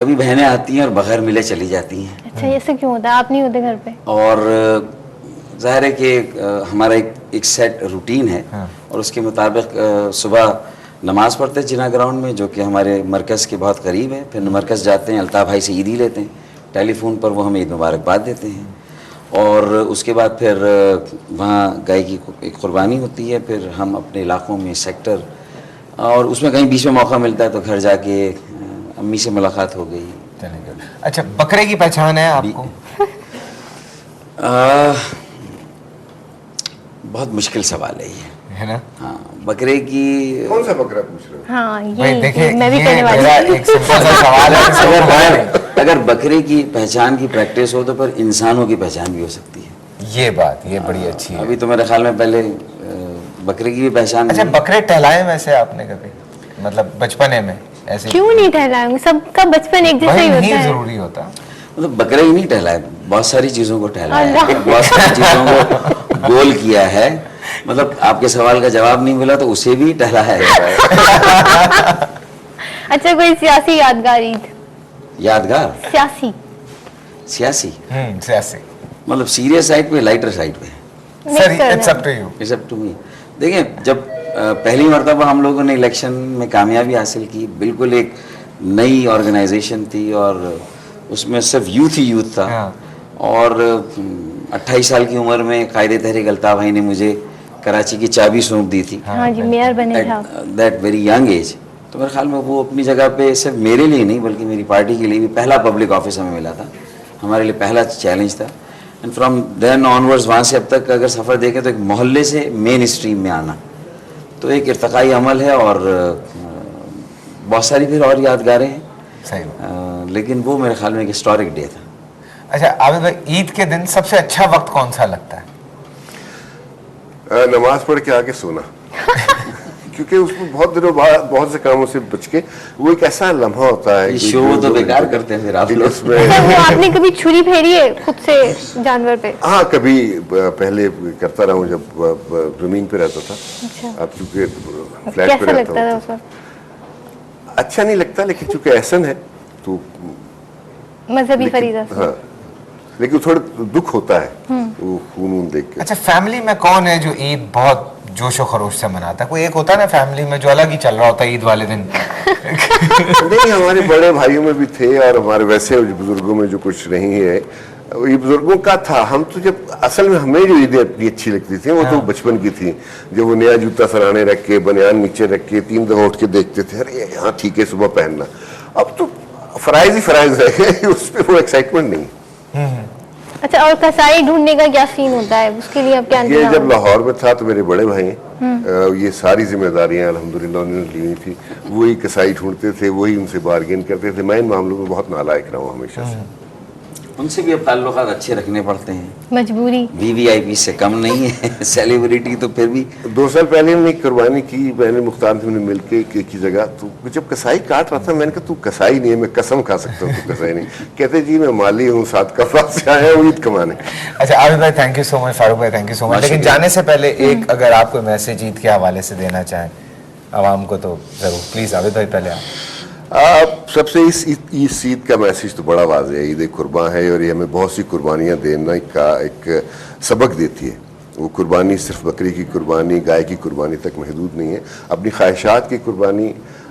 कभी बहनें आती हैं और बगैर मिले चली जाती हैं। अच्छा, ऐसे क्यों होता है? आप नहीं होते घर पे? और जाहिर है कि हमारा एक सेट रूटीन है। हाँ। और उसके मुताबिक सुबह नमाज़ पढ़ते हैं जिना ग्राउंड में, जो कि हमारे मरकज़ के बहुत करीब है। फिर मरकज़ जाते हैं, अल्ताफ़ भाई से ईदी लेते हैं, टेलीफोन पर वो हमें ईद मुबारकबाद देते हैं। और उसके बाद फिर वहाँ गाय की एक कुर्बानी होती है। फिर हम अपने इलाक़ों में सेक्टर, और उसमें कहीं बीच में मौका मिलता है तो घर जाके अम्मी से मुलाकात हो गई। अच्छा, बकरे की पहचान है आपको? बहुत मुश्किल सवाल है ये, है ना? हाँ, बकरे की कौन सा बकरा पूछ रहे हो? हाँ, देखिए, मैं भी ये कहने वाली मेरा थी। एक सिंपल सा सवाल है। अगर बकरे की पहचान की प्रैक्टिस हो तो फिर इंसानों की पहचान भी हो सकती है। ये बात ये बड़ी अच्छी है। अभी तो मेरे ख्याल में पहले बकरे की भी पहचान। अच्छा, बकरे टहलाए वैसे आपने कभी, मतलब बचपने में ऐसे? क्यों नहीं टहलाएंगे? सबका बचपन एक जैसा ही होता है। जरूरी होता, मतलब बकरे ही नहीं टहलाए, बहुत सारी चीज़ों को टहलाया है, बहुत सारी चीज़ों को गोल किया है। मतलब आपके सवाल का जवाब नहीं मिला तो उसे भी टहलाया है। अच्छा, कोई सियासी यादगार ईद? यादगार सियासी सियासी सियासी मतलब सीरियस साइड पे, लाइटर साइड पे? Sir, it's up to you. It's up to me. देखिए, जब पहली मर्तबा हम लोगों ने इलेक्शन में कामयाबी हासिल की, बिल्कुल एक नई ऑर्गेनाइजेशन थी और उसमें सिर्फ यूथ ही यूथ था। हाँ। और 28 साल की उम्र में कायदे तहरीक अल्ताफ़ भाई ने मुझे कराची की चाबी सौंप दी थी। हाँ जी, मेयर बने थे आप। That very young age. तो मेरे ख्याल में वो अपनी जगह पे सिर्फ मेरे लिए नहीं बल्कि मेरी पार्टी के लिए भी पहला पब्लिक ऑफिस हमें मिला था, हमारे लिए पहला चैलेंज था। एंड फ्रॉम देन ऑनवर्ड्स, वहाँ से अब तक अगर सफ़र देखें तो एक मोहल्ले से मेन स्ट्रीम में आना तो एक इर्तकाई अमल है। और बहुत सारी फिर और यादगारें हैं। सही। लेकिन वो मेरे ख्याल में एक हिस्टोरिक डे था। अच्छा आबिद भाई, ईद के दिन सबसे अच्छा वक्त कौन सा लगता है? नमाज पढ़ के आके सोना। क्योंकि उसमें बहुत दिनों बाद बहुत से कामों से बच के वो एक ऐसा लम्हा होता है। शो तो बेकार करते हैं फिर आप लोग। वो आपने कभी छुरी फेरी है खुद से जानवर पे? हाँ, कभी पहले करता रहा हूँ जब जमीन पे रहता था। अच्छा। अब चूंकि फ्लैट पे रहता हूँ, अच्छा नहीं लगता, लेकिन चूंकि एहसन है तो मजहबी फरीज़ा। हाँ, लेकिन थोड़ा दुख होता है वो खून देख के। अच्छा, फैमिली में कौन है जो ईद बहुत जोशो खरोश से मनाता है? कोई एक होता है ना फैमिली में जो अलग ही चल रहा होता है ईद वाले दिन। नहीं, हमारे बड़े भाइयों में भी थे और हमारे वैसे बुजुर्गों में जो कुछ नहीं है, ये बुजुर्गों का था। हम तो जब असल में हमें जो ईदें अपनी अच्छी लगती थी वो तो बचपन की थी, जब वो नया जूता सराने रख के, बनियान नीचे रख के 3 दफा उठ के देखते थे, अरे हाँ ठीक है सुबह पहनना। अब तो फराइज ही फराइज है, उस पर वो एक्साइटमेंट नहीं। अच्छा, और कसाई ढूंढने का क्या सीन होता है? उसके लिए अब क्या? ये जब लाहौर में था तो मेरे बड़े भाई हैं, ये सारी जिम्मेदारियां अल्हम्दुलिल्लाह उन्होंने ली हुई थी। वही कसाई ढूंढते थे, वही उनसे बार्गेन करते थे। मैं इन मामलों में बहुत नालायक रहा हूँ हमेशा से। उनसे भी अब ताल्लुकात अच्छे रखने पड़ते हैं, मजबूरी। वीवीआईपी से कम नहीं है। सेलिब्रिटी तो फिर भी। 2 साल पहले हमने एक कुर्बानी की, मैंने मुख्तार से हमने मिल के एक ही जगह। तो जब कसाई काट रहा था मैंने कहा तू कसाई नहीं है, मैं कसम खा सकता हूँ तू कसाई नहीं। कहते जी मैं माली हूँ, 7 कफा से आया हूँ ईद कमाने। अच्छा आबिद भाई, thank you so much. Farooq भाई, थैंक यू सो मच। लेकिन जाने से पहले एक अगर आप कोई मैसेज ईद के हवाले से देना चाहें आवाम को तो जरूर, प्लीज आबिद भाई पहले आप। सबसे इस ईद का मैसेज तो बड़ा वाज़ेह है, ईद कुर्बान है और ये हमें बहुत सी कुर्बानियाँ देने का एक सबक देती है। वो कुर्बानी सिर्फ बकरी की कुर्बानी, गाय की कुर्बानी तक महदूद नहीं है। अपनी ख्वाहिशात की कुर्बानी,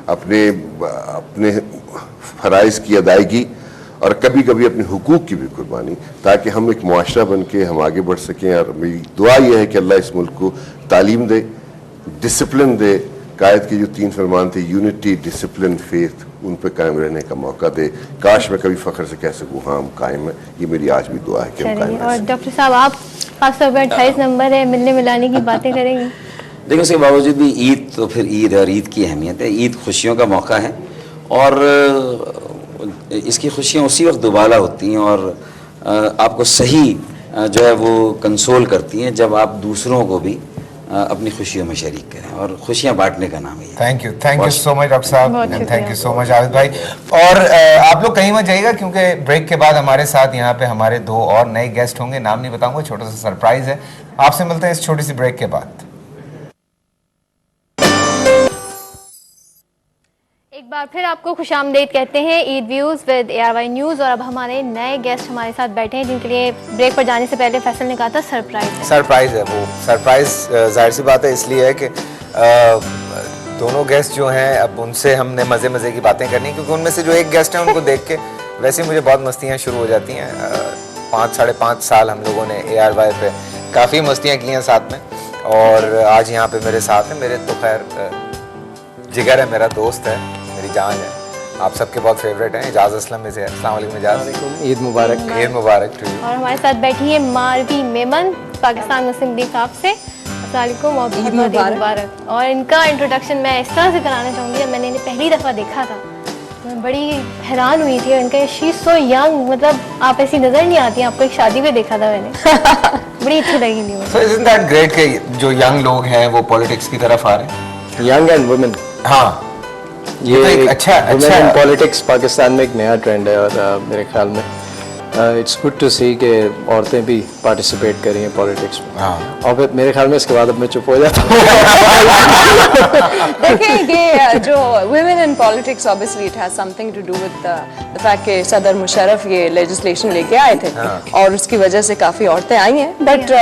अपने फ़राइज़ की अदायगी और कभी कभी अपने हुकूक की भी कुर्बानी, ताकि हम एक मुआशरा बन के हम आगे बढ़ सकें। और मेरी दुआ यह है कि अल्लाह इस मुल्क को तालीम दे, डिसिप्लिन दे। कायद के जो 3 फरमान थे, यूनिटी, डिसिप्लिन, फेथ, उन पे कायम रहने का मौका दे। काश मैं कभी फ़ख्र से कह सकूँ हाँ हम कायम हैं। ये मेरी आज भी दुआ है कि हम कायम हैं। और डॉक्टर साहब, आप खासतौर पर 28 नंबर है, मिलने मिलाने की बातें करेंगे? देखो, उसके बावजूद भी ईद तो फिर ईद है और ईद की अहमियत है। ईद खुशियों का मौका है और इसकी खुशियाँ उसी वक्त दुबाला होती हैं और आपको सही जो है वो कंसोल करती हैं जब आप दूसरों को भी अपनी खुशियों में शरीक करें, और खुशियां बांटने का नाम है। Thank you so much doctor साहब, and thank you so much Abid भाई। और आप लोग कहीं मत जाइएगा क्योंकि ब्रेक के बाद हमारे साथ यहाँ पे हमारे 2 और नए गेस्ट होंगे। नाम नहीं बताऊंगा, छोटा सा सरप्राइज है। आपसे मिलते हैं इस छोटी सी ब्रेक के बाद। एक एक बार फिर आपको खुशामदीद कहते हैं Eid views with ARY news. और अब हमारे नए गेस्ट हमारे साथ बैठे हैं जिनके लिए ब्रेक पर जाने से पहले फैसल ने कहा था सरप्राइज। सरप्राइज है वो। सरप्राइज जाहिर सी बात है इसलिए है कि दोनों गेस्ट जो हैं अब उनसे हमने मज़े मज़े की बातें करनी, क्योंकि उनमें से जो एक गेस्ट है उनको देख के वैसे ही मुझे बहुत मस्तियाँ शुरू हो जाती हैं। 5-5.5 साल हम लोगों ने ARY पे काफ़ी मस्तियाँ की हैं साथ में, और आज यहाँ पे मेरे साथ हैं। मेरे तो खैर जिगर है, मेरा दोस्त है, मेरी जान है, आप सबके बहुत फेवरेट हैं। इजाज़ असलम में से। अस्सलाम वालेकुम इजाज़। ईद मुबारक। ईद मुबारक टू यू। और हमारे साथ बैठी है मारवी मेमन पाकिस्तान मुस्लिम लीग साहब से। अस्सलाम वालेकुम और बहुत बहुत ईद मुबारक। और इनका इंट्रोडक्शन मैं इस तरह से कराना चाहूँगी, जब मैंने इन्हें पहली दफ़ा देखा था तो मैं बड़ी हैरान हुई थी। इनका शी सो यंग, मतलब आप ऐसी नज़र नहीं आती। आपको एक शादी में देखा था मैंने बड़ी अच्छी लगी थी मुझे। So isn't that great कि जो यंग लोग हैं वो पॉलिटिक्स की तरफ आ रहे हैं? यंग एंड वुमेन, हाँ, ये तो एक एक अच्छा वुमेन इन पॉलिटिक्स पाकिस्तान में एक नया ट्रेंड है, और मेरे ख्याल में इट्स गुड टू सी कि औरतें भी पार्टिसिपेट कर रही हैं पॉलिटिक्स में। हाँ। और फिर मेरे ख्याल में इसके बाद अब मैं चुप हो जाता हूँ। देखिए ये जो women in politics obviously it has something to do with the fact कि सदर मुशर्रफ ये legislation लेके आए थे और उसकी वजह से काफ़ी औरतें आई हैं, but